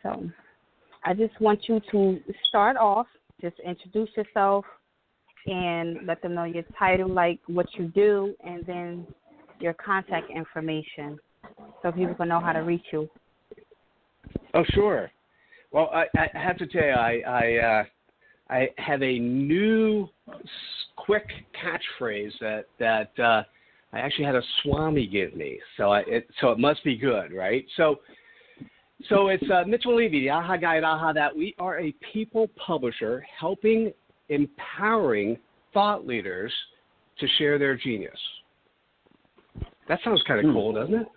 So I just want you to start off, just introduce yourself and let them know your title, like what you do, and then your contact information so people can know how to reach you. Oh, sure. Well, I have to tell you, I have a new quick catchphrase that I actually had a Swami give me, so it must be good, right? So it's Mitchell Levy, the AHA Guy at AHA That. We are a people publisher helping empowering thought leaders to share their genius. That sounds kind of cool, doesn't it?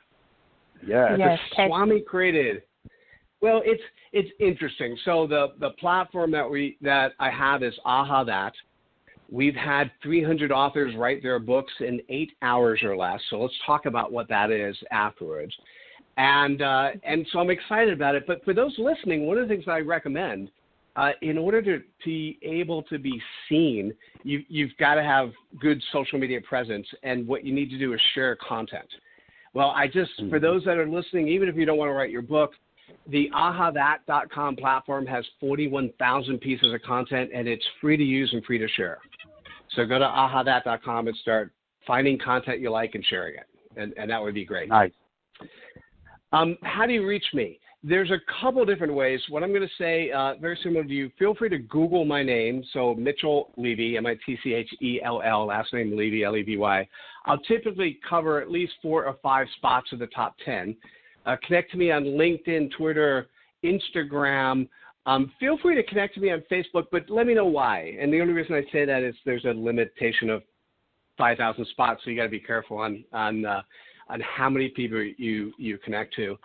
Yeah. Yes. The Swami created. Well, it's interesting. So the platform that I have is AHA That. We've had 300 authors write their books in 8 hours or less. So let's talk about what that is afterwards. And so I'm excited about it. But for those listening, one of the things I recommend, in order to be able to be seen, you've got to have good social media presence. And what you need to do is share content. Well, for those that are listening, even if you don't want to write your book, the ahathat.com platform has 41,000 pieces of content, and it's free to use and free to share. So go to ahathat.com and start finding content you like and sharing it, and that would be great. Nice. How do you reach me? There's a couple different ways. What I'm going to say, very similar to you, feel free to Google my name. So Mitchell Levy, Mitchell, last name Levy, Levy. I'll typically cover at least 4 or 5 spots of the top 10. Connect to me on LinkedIn, Twitter, Instagram. Feel free to connect to me on Facebook, but let me know why. And the only reason I say that is there's a limitation of 5,000 spots, so you got to be careful on how many people you connect to.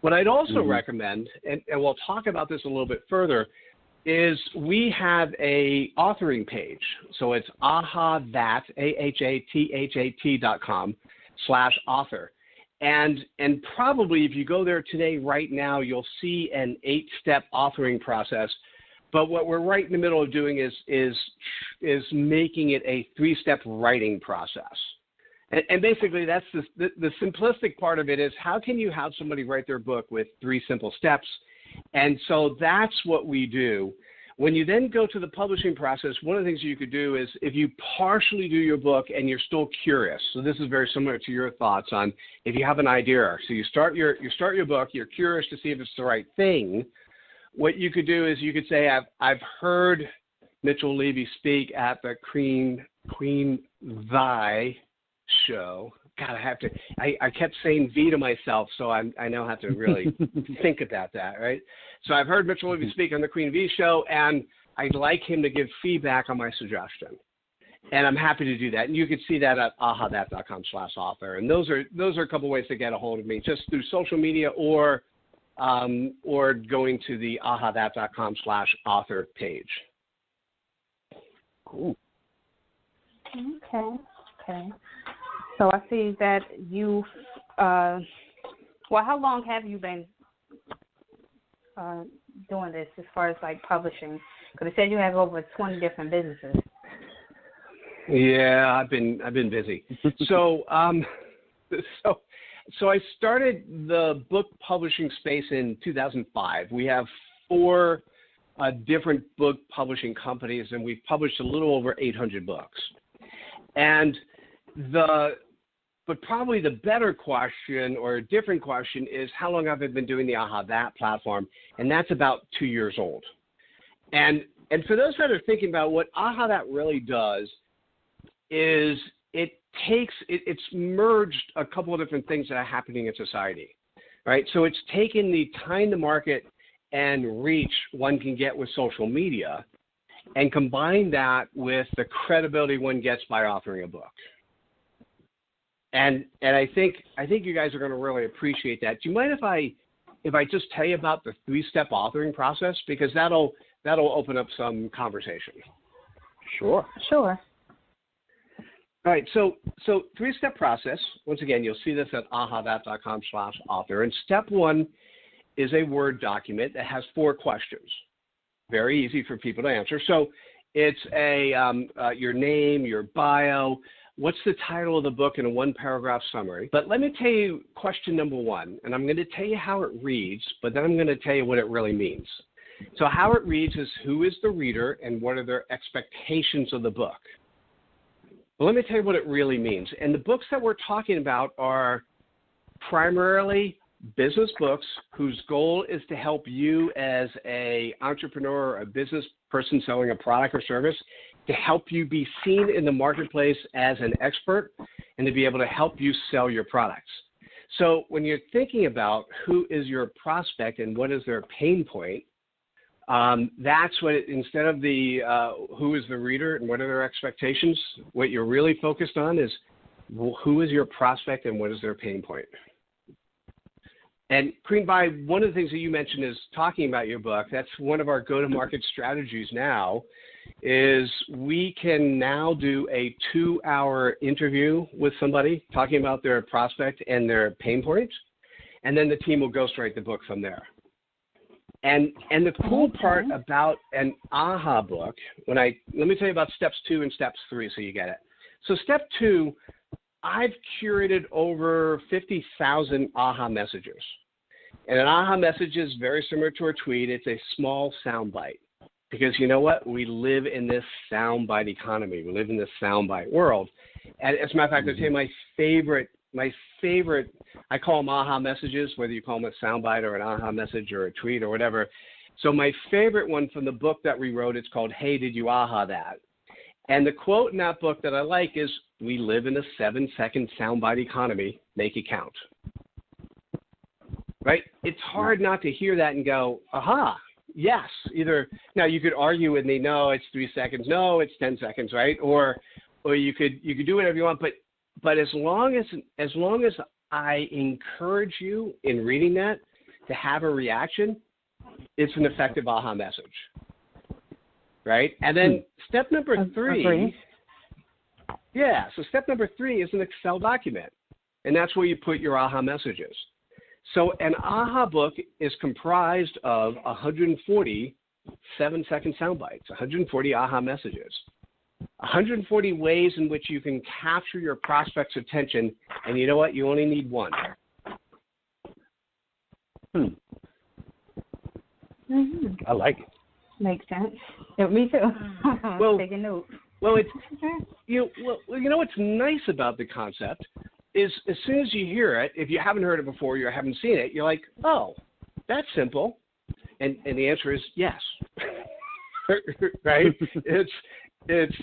What I'd also recommend, and we'll talk about this a little bit further, is we have a authoring page. So it's ahathat, ahathat.com/author. And probably if you go there today, right now, you'll see an 8-step authoring process. But what we're right in the middle of doing is making it a 3-step writing process. And basically, that's the simplistic part of it is how can you have somebody write their book with 3 simple steps? And so that's what we do. When you then go to the publishing process, one of the things you could do is if you partially do your book and you're still curious. So this is very similar to your thoughts on if you have an idea. So you start your book, you're curious to see if it's the right thing. What you could do is you could say, I've heard Mitchell Levy speak at the Queen Thy show. God, I kept saying V to myself, so I now have to really think about that, right? So I've heard Mitchell Levy speak on the Queen V show, and I'd like him to give feedback on my suggestion. And I'm happy to do that. And you can see that at ahathat.com/author. And those are a couple ways to get a hold of me, just through social media or going to the ahathat.com/author page. Cool. Okay. So I see that you, how long have you been doing this as far as like publishing? Because it said you have over 20 different businesses. Yeah, I've been busy. So I started the book publishing space in 2005. We have 4 different book publishing companies, and we've published a little over 800 books. But probably the better question or a different question is how long have I been doing the AHA That platform? And that's about 2 years old. And for those that are thinking about what AHA That really does is it's merged a couple of different things that are happening in society, right? So it's taken the time to market and reach one can get with social media and combine that with the credibility one gets by authoring a book. And I think you guys are going to really appreciate that. Do you mind if I just tell you about the 3-step authoring process, because that'll open up some conversation. Sure. Sure. All right. So 3-step process. Once again, you'll see this at ahathat.com/author. And step 1 is a Word document that has 4 questions. Very easy for people to answer. So it's your name, your bio. what's the title of the book in a one-paragraph summary. But let me tell you question number one, and I'm going to tell you how it reads, but then I'm going to tell you what it really means. So how it reads is, who is the reader and what are their expectations of the book? Well, let me tell you what it really means. And the books that we're talking about are primarily business books whose goal is to help you as an entrepreneur or a business person selling a product or service, to help you be seen in the marketplace as an expert and to be able to help you sell your products. So when you're thinking about who is your prospect and what is their pain point, that's what instead of the who is the reader and what are their expectations, what you're really focused on is who is your prospect and what is their pain point. And Queen Vi, one of the things that you mentioned is talking about your book. That's one of our go-to-market strategies now, is we can now do a 2-hour interview with somebody talking about their prospect and their pain points, and then the team will ghostwrite the book from there. And the cool part about an AHA book, let me tell you about steps 2 and steps 3 so you get it. So step 2, I've curated over 50,000 AHA messages. And an AHA message is very similar to a tweet. It's a small soundbite. Because you know what? We live in this soundbite economy. We live in this soundbite world. And as a matter of fact, I'll tell you my favorite, I call them AHA messages, whether you call them a soundbite or an AHA message or a tweet or whatever. So my favorite one from the book that we wrote, it's called, Hey, Did You AHA That? And the quote in that book that I like is, we live in a 7-second soundbite economy, make it count. Right? It's hard not to hear that and go, aha, yes. Either, now you could argue with me, no, it's 3 seconds, no, it's 10 seconds, right? Or you could do whatever you want, but as long as I encourage you in reading that to have a reaction, it's an effective AHA message. Right? And then step number 3, so step number 3 is an Excel document, and that's where you put your AHA messages. So an AHA book is comprised of 140 7-second sound bites, 140 AHA messages, 140 ways in which you can capture your prospect's attention, and you know what? You only need one. I like it. Makes sense. Yeah, me too. Well, take a note. Well, it's you know what's nice about the concept is as soon as you hear it, if you haven't heard it before, you haven't seen it, you're like, oh, that's simple, and the answer is yes, right? It's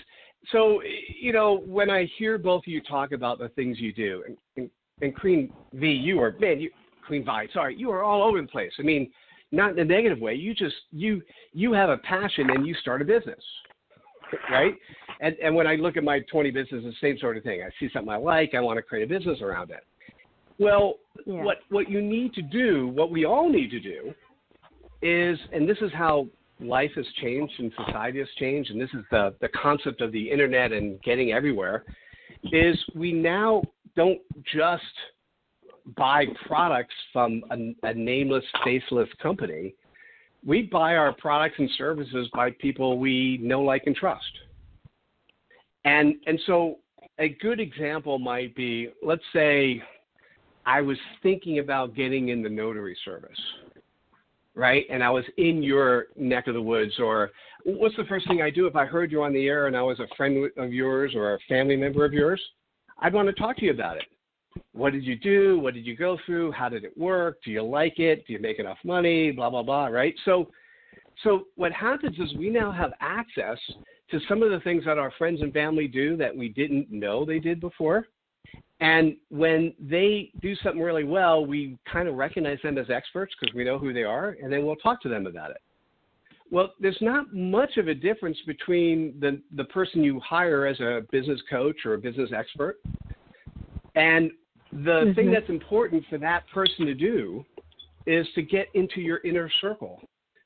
so when I hear both of you talk about the things you do, and Queen V, Queen Vi, sorry, you are all over the place. I mean, not in a negative way. You have a passion and you start a business, right? And when I look at my 20 businesses, the same sort of thing. I see something I like, I want to create a business around it. Well, yeah. What you need to do, what we all need to do is, and this is how life has changed and society has changed, and this is the concept of the internet and getting everywhere, is we now don't just buy products from a nameless, faceless company. We buy our products and services by people we know, like, and trust. And so a good example might be, let's say I was thinking about getting in the notary service, right? And I was in your neck of the woods, or what's the first thing I do if I heard you on the air and I was a friend of yours or a family member of yours? I'd want to talk to you about it. What did you do? What did you go through? How did it work? Do you like it? Do you make enough money? Blah, blah, blah, right? So what happens is we now have access to some of the things that our friends and family do that we didn't know they did before. And when they do something really well, we kind of recognize them as experts because we know who they are, and then we'll talk to them about it. Well, there's not much of a difference between the person you hire as a business coach or a business expert and the thing that's important for that person to do is to get into your inner circle,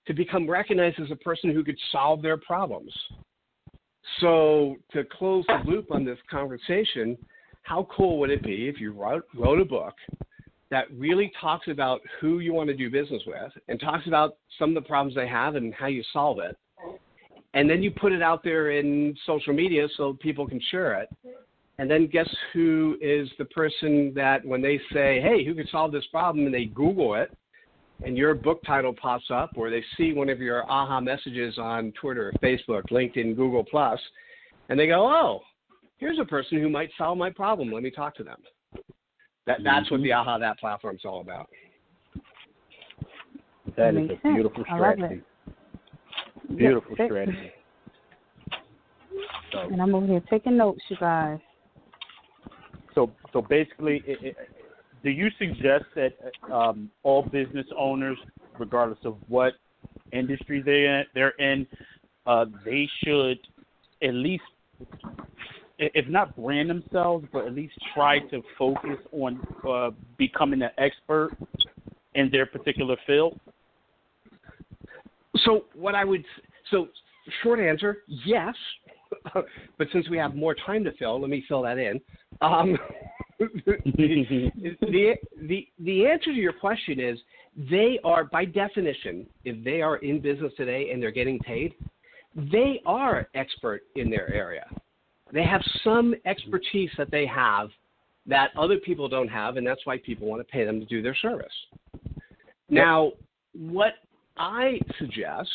to become recognized as a person who could solve their problems. So to close the loop on this conversation, how cool would it be if you wrote a book that really talks about who you want to do business with and talks about some of the problems they have and how you solve it, and then you put it out there in social media so people can share it, And then guess who is the person that when they say, hey, who could solve this problem, and they Google it, and your book title pops up, or they see one of your aha messages on Twitter, Facebook, LinkedIn, Google+, and they go, oh, here's a person who might solve my problem. Let me talk to them. That's what the aha, that platform's all about. That is a beautiful strategy. Beautiful strategy. So, and I'm over here taking notes, you guys. So basically, do you suggest that all business owners, regardless of what industry they're in, they should at least, if not brand themselves, but at least try to focus on becoming an expert in their particular field? So short answer, yes. But since we have more time to fill, let me fill that in. The answer to your question is they are, by definition, if they are in business today and they're getting paid, they are expert in their area. They have some expertise that they have that other people don't have, and that's why people want to pay them to do their service. Now, what I suggest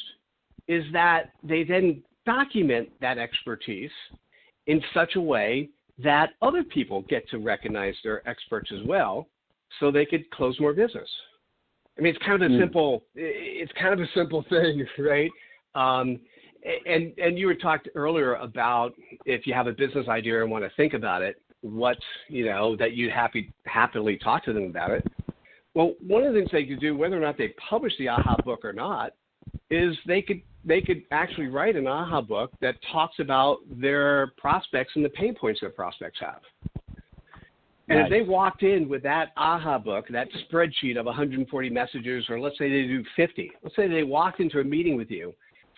is that they then document that expertise in such a way that other people get to recognize their experts as well, so they could close more business. I mean, it's kind of a simple. It's kind of a simple thing, right? And you were talked earlier about if you have a business idea and want to think about it, that you'd happily talk to them about it. Well, one of the things they could do, whether or not they publish the AHA book or not, is they could actually write an AHA book that talks about their prospects and the pain points their prospects have. And if they walked in with that AHA book, that spreadsheet of 140 messages, or let's say they do 50. Let's say they walked into a meeting with you,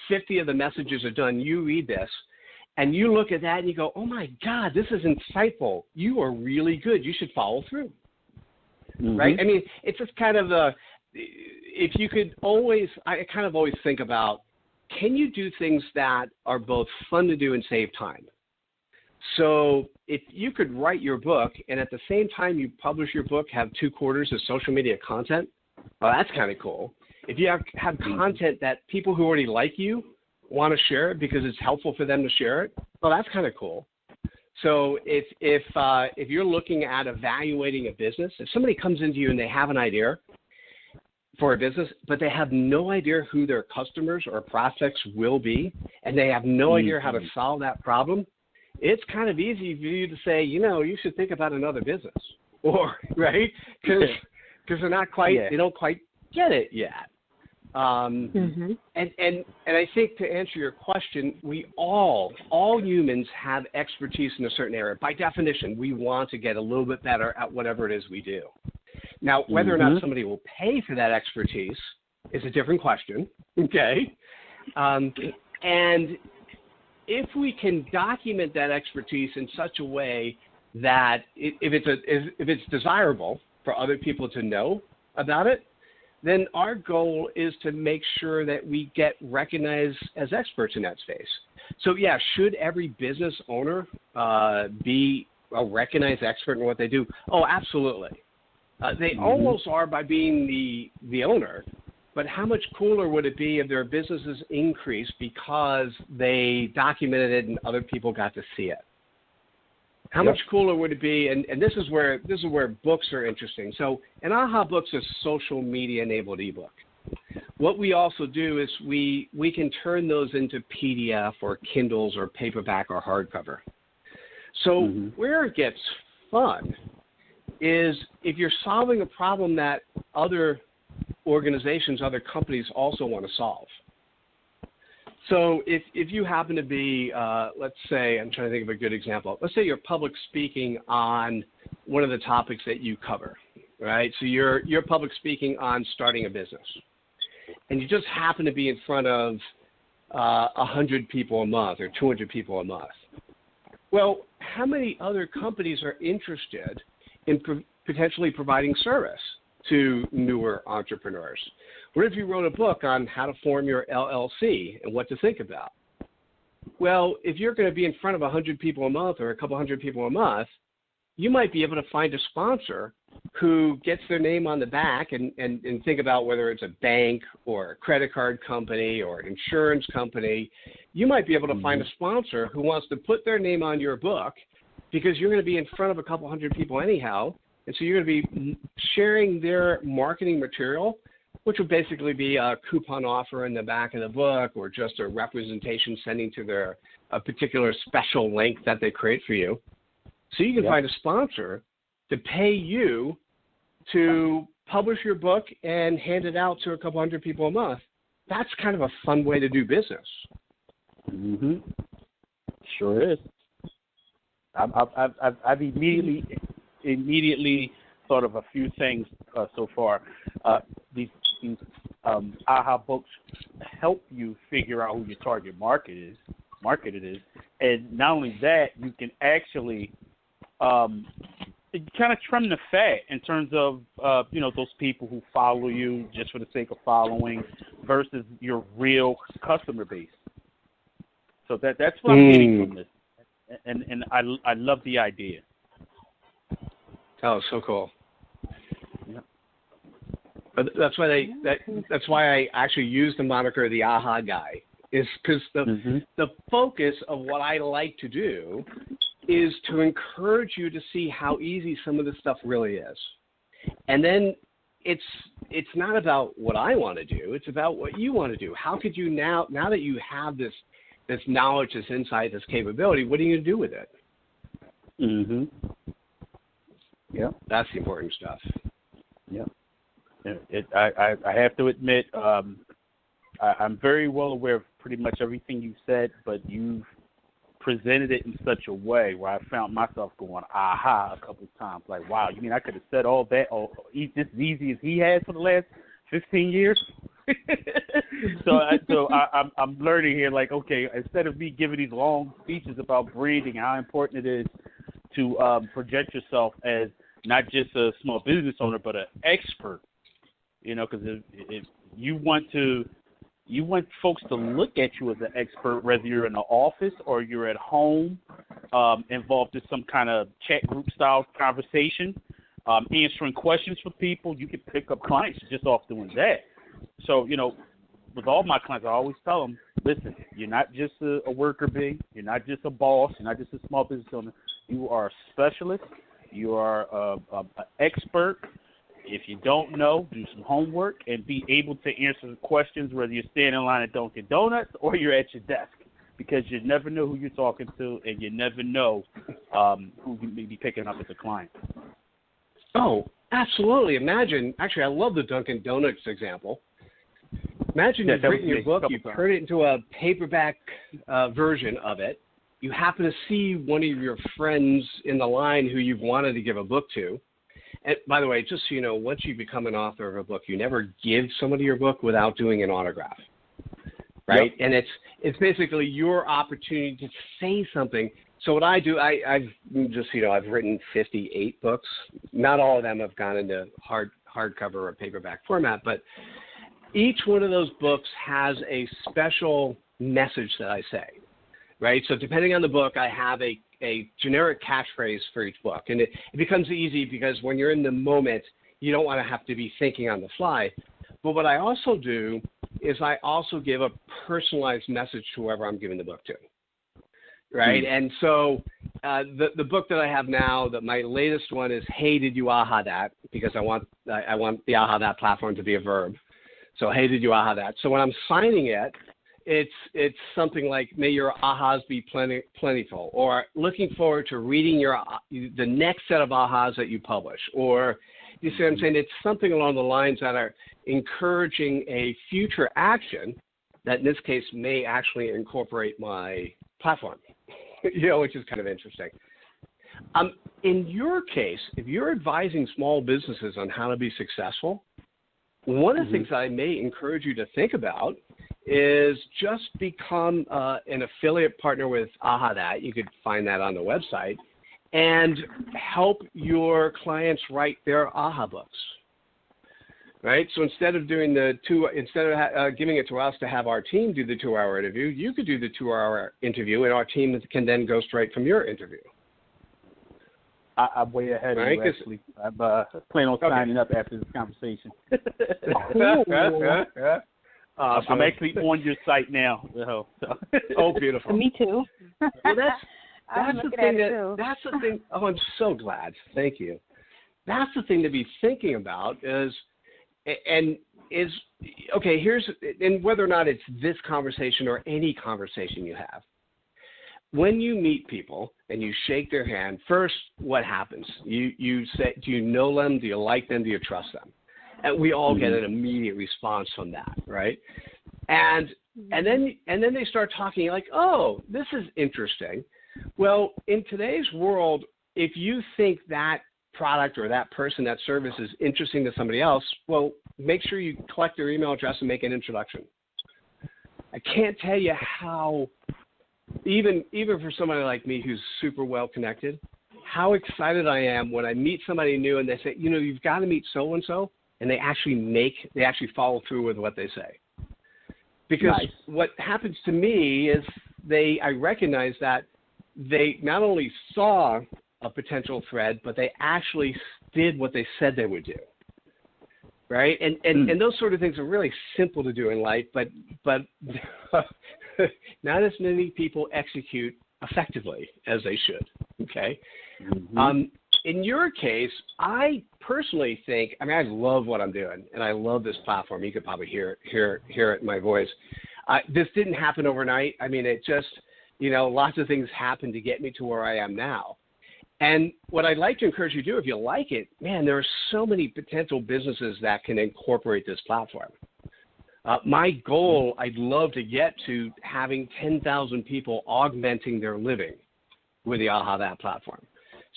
50 of the messages are done, you read this, and you look at that and you go, oh my God, this is insightful. You are really good. You should follow through. Right? I mean, it's just kind of if you could always, I kind of always think about, can you do things that are both fun to do and save time? So if you could write your book and at the same time you publish your book, have 2 quarters of social media content, well, that's kind of cool. If you have content that people who already like you want to share it because it's helpful for them to share it, well, that's kind of cool. So if you're looking at evaluating a business, if somebody comes into you and they have an idea for a business, but they have no idea who their customers or prospects will be, and they have no idea how to solve that problem, it's kind of easy for you to say, you should think about another business, or right, because they're not quite, they don't quite get it yet. And I think to answer your question, we all humans have expertise in a certain area. By definition, we want to get a little bit better at whatever it is we do. Now, whether or not somebody will pay for that expertise is a different question, okay? And if we can document that expertise in such a way that if it's desirable for other people to know about it, then our goal is to make sure that we get recognized as experts in that space. So, yeah, should every business owner be a recognized expert in what they do? Oh, absolutely. They almost are by being the owner, but how much cooler would it be if their businesses increased because they documented it and other people got to see it? How much cooler would it be? And this is where books are interesting. So an AHA book's a social media enabled ebook. What we also do is we can turn those into PDF or Kindles or paperback or hardcover. So where it gets fun is if you're solving a problem that other organizations, other companies also want to solve. So if you happen to be, let's say, I'm trying to think of a good example. Let's say you're public speaking on one of the topics that you cover, right? So you're public speaking on starting a business, and you just happen to be in front of 100 people a month or 200 people a month. Well, how many other companies are interested in potentially providing service to newer entrepreneurs? What if you wrote a book on how to form your LLC and what to think about? Well, if you're going to be in front of 100 people a month or a couple hundred people a month, you might be able to find a sponsor who gets their name on the back and think about whether it's a bank or a credit card company or an insurance company. You might be able to find a sponsor who wants to put their name on your book because you're going to be in front of a couple hundred people anyhow. And so you're going to be sharing their marketing material, which would basically be a coupon offer in the back of the book or just a representation sending to a particular special link that they create for you. So you can find a sponsor to pay you to publish your book and hand it out to a couple hundred people a month. That's kind of a fun way to do business. Mm-hmm. Sure is. I've immediately thought of a few things so far. These AHA books help you figure out who your target market is, and not only that, you can actually kind of trim the fat in terms of those people who follow you just for the sake of following versus your real customer base. So that's what I'm getting from this, and I love the idea. Oh, so cool. Yeah. But that's why I actually use the moniker the AHA guy, is because the focus of what I like to do is to encourage you to see how easy some of this stuff really is. And then it's not about what I want to do, it's about what you want to do. How could you now that you have this knowledge, this insight, this capability, what are you going to do with it? Mhm. Yeah. That's the important stuff. Yeah. I have to admit, I'm very well aware of pretty much everything you said, but you've presented it in such a way where I found myself going, aha, a couple of times. Like, wow, you mean I could have said all that just as easy as he has for the last 15 years? So I'm learning here, like, okay, instead of me giving these long speeches about branding, how important it is to project yourself as not just a small business owner, but an expert, because if you want folks to look at you as an expert, whether you're in the office or you're at home, involved in some kind of chat group style conversation, answering questions for people. You can pick up clients just off doing that. So, with all my clients, I always tell them, listen, you're not just a worker bee. You're not just a boss. You're not just a small business owner. You are a specialist. You are an expert. If you don't know, do some homework and be able to answer the questions, whether you're standing in line at Dunkin' Donuts or you're at your desk, because you never know who you're talking to, and you never know who you may be picking up as a client. Oh, absolutely. Actually, I love the Dunkin' Donuts example. Imagine you've written your book, you've turned it into a paperback version of it. You happen to see one of your friends in the line who you've wanted to give a book to. And by the way, just so you know, once you become an author of a book, you never give somebody your book without doing an autograph, right? Yep. And it's basically your opportunity to say something. So what I do, I've written 58 books. Not all of them have gone into hardcover or paperback format, but each one of those books has a special message that I say, right? So depending on the book, I have a generic catchphrase for each book. And it becomes easy because when you're in the moment, you don't want to have to be thinking on the fly. But what I also do is I also give a personalized message to whoever I'm giving the book to, right? And so the book that I have now, my latest one is, hey, did you aha that? Because I want the aha that platform to be a verb. So, hey, did you aha that? So when I'm signing it, it's something like, may your ahas be plentiful, or looking forward to reading the next set of ahas that you publish, or you see what I'm saying? It's something along the lines that are encouraging a future action that in this case may actually incorporate my platform, which is kind of interesting. In your case, if you're advising small businesses on how to be successful, one of the things that I may encourage you to think about is just become an affiliate partner with Aha That. You could find that on the website, and help your clients write their Aha books, right? So instead of giving it to us to have our team do the 2-hour interview, you could do the 2-hour interview, and our team can then go straight from your interview. I'm way ahead of you, actually. I'm planning on signing up after this conversation. Awesome. I'm actually on your site now. So. Oh, beautiful. Me too. Well, that's the thing. That's the thing. Oh, I'm so glad. Thank you. That's the thing to be thinking about and whether or not it's this conversation or any conversation you have. When you meet people and you shake their hand, first, what happens? You say, do you know them? Do you like them? Do you trust them? And we all get an immediate response from that, right? And then they start talking like, oh, this is interesting. Well, in today's world, if you think that product or that person, that service is interesting to somebody else, well, make sure you collect their email address and make an introduction. I can't tell you how, even for somebody like me who's super well connected, how excited I am when I meet somebody new and they say, you've got to meet so-and-so, and they actually follow through with what they say. Because what happens to me is I recognize that they not only saw a potential thread, but they actually did what they said they would do. Right? And those sort of things are really simple to do in life, but not as many people execute effectively as they should. Okay? In your case, I personally think, I love what I'm doing, and I love this platform. You could probably hear it in my voice. This didn't happen overnight. It just, lots of things happened to get me to where I am now. And what I'd like to encourage you to do, if you like it, man, there are so many potential businesses that can incorporate this platform. My goal, I'd love to get to having 10,000 people augmenting their living with the Aha That platform.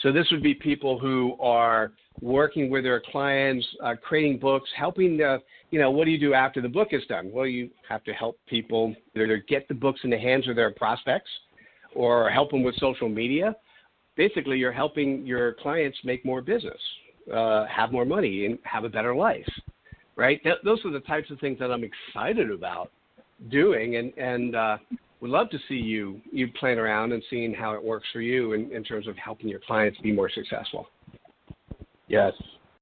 So this would be people who are working with their clients, creating books, helping what do you do after the book is done? Well, you have to help people either get the books in the hands of their prospects or help them with social media. Basically, you're helping your clients make more business, have more money, and have a better life, right? Those are the types of things that I'm excited about doing, and would love to see you playing around and seeing how it works for you in terms of helping your clients be more successful. Yes.